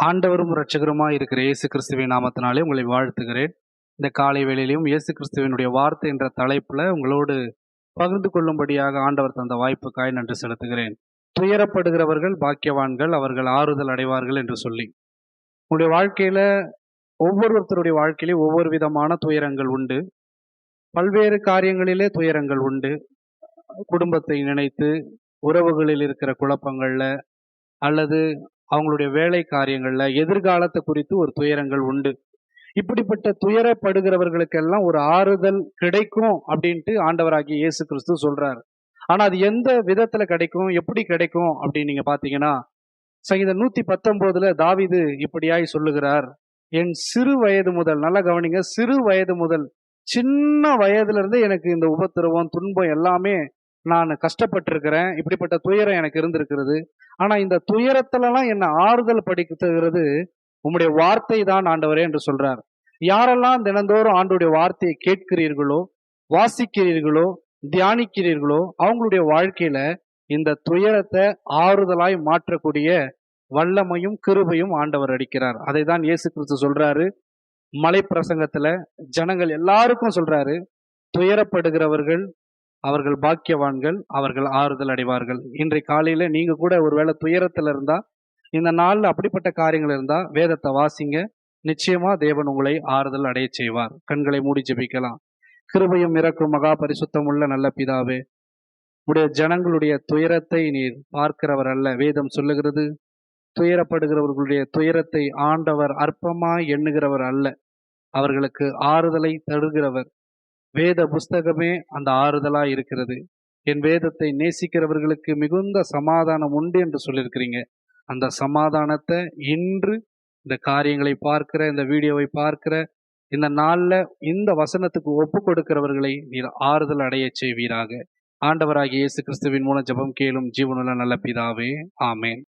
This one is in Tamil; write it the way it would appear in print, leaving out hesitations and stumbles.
ஆண்டவரும் இரட்சகருமாய் இருக்கிற இயேசு கிறிஸ்துவின் நாமத்தினாலே உங்களை வாழ்த்துகிறேன். இந்த காலை வேளையிலும் இயேசு கிறிஸ்துவினுடைய வார்த்தை என்ற தலைப்புல உங்களோடு பகிர்ந்து கொள்ளும்படியாக ஆண்டவர் தந்த வாய்ப்புக்காய் நன்றி செலுத்துகிறேன். துயரப்படுகிறவர்கள் பாக்கியவான்கள், அவர்கள் ஆறுதல் அடைவார்கள் என்று சொல்லி, உங்களுடைய வாழ்க்கையில ஒவ்வொருத்தருடைய வாழ்க்கையிலே ஒவ்வொரு விதமான துயரங்கள் உண்டு. பல்வேறு காரியங்களிலே துயரங்கள் உண்டு. குடும்பத்தை நினைத்து, உறவுகளில் இருக்கிற குழப்பங்கள்ல, அல்லது அவங்களுடைய வேலை காரியங்கள்ல, எதிர்காலத்தை குறித்து ஒரு துயரங்கள் உண்டு. இப்படிப்பட்ட துயரப்படுகிறவர்களுக்கெல்லாம் ஒரு ஆறுதல் கிடைக்கும் அப்படின்ட்டு ஆண்டவராகிய இயேசு கிறிஸ்து சொல்றாரு. ஆனா அது எந்த விதத்துல கிடைக்கும், எப்படி கிடைக்கும் அப்படின்னு நீங்க பாத்தீங்கன்னா, சங்கீதம் 119 தாவீது இப்படியாய் சொல்லுகிறார். என் சிறு வயது முதல், நல்லா கவனிங்க, சிறு வயது முதல், சின்ன வயதுல இருந்து எனக்கு இந்த உபத்திரவம், துன்பம் எல்லாமே நான் கஷ்டப்பட்டிருக்கிறேன். இப்படிப்பட்ட துயரம் எனக்கு இருந்திருக்கிறது. ஆனா இந்த துயரத்துலலாம் என்ன ஆறுதல் படுத்துகிறது உம்முடைய வார்த்தை தான் ஆண்டவரே என்று சொல்றார். யாரெல்லாம் தினந்தோறும் ஆண்டவருடைய வார்த்தையை கேட்கிறீர்களோ, வாசிக்கிறீர்களோ, தியானிக்கிறீர்களோ, அவங்களுடைய வாழ்க்கையில இந்த துயரத்தை ஆறுதலாய் மாற்றக்கூடிய வல்லமையும் கிருபையும் ஆண்டவர் அளிக்கிறார். அதை தான் இயேசு கிறிஸ்து சொல்றாரு. மலை பிரசங்கத்துல ஜனங்கள் எல்லாருக்கும் சொல்றாரு, துயரப்படுகிறவர்கள் அவர்கள் பாக்கியவான்கள், அவர்கள் ஆறுதல் அடைவார்கள். இன்றைய காலையில நீங்க கூட ஒருவேளை துயரத்துல இருந்தா, இந்த நாள்ல அப்படிப்பட்ட காரியங்கள் இருந்தா வேதத்தை வாசிங்க. நிச்சயமா தேவன் உங்களை ஆறுதல் அடைய செய்வார். கண்களை மூடி ஜெபிக்கலாம். கிருபையும் இரக்கும் மகா பரிசுத்தமுள்ள நல்ல பிதாவே, உடைய ஜனங்களுடைய துயரத்தை நீர் பார்க்கிறவர் அல்ல. வேதம் சொல்லுகிறது, துயரப்படுகிறவர்களுடைய துயரத்தை ஆண்டவர் அற்பமாய் எண்ணுகிறவர் அல்ல, அவர்களுக்கு ஆறுதலை தருகிறவர். வேத புஸ்தகமே அந்த ஆறுதலா இருக்கிறது. என் வேதத்தை நேசிக்கிறவர்களுக்கு மிகுந்த சமாதானம் உண்டு என்று சொல்லியிருக்கிறீங்க. அந்த சமாதானத்தை இன்று இந்த காரியங்களை பார்க்கிற, இந்த வீடியோவை பார்க்கிற இந்த நாள்ல இந்த வசனத்துக்கு ஒப்பு கொடுக்கிறவர்களை நீர் ஆறுதல் அடைய செய்வீராக. ஆண்டவராகிய இயேசு கிறிஸ்துவின் மூலம் ஜெபம் கேளும் ஜீவனுள்ள நல்ல பிதாவே, ஆமேன்.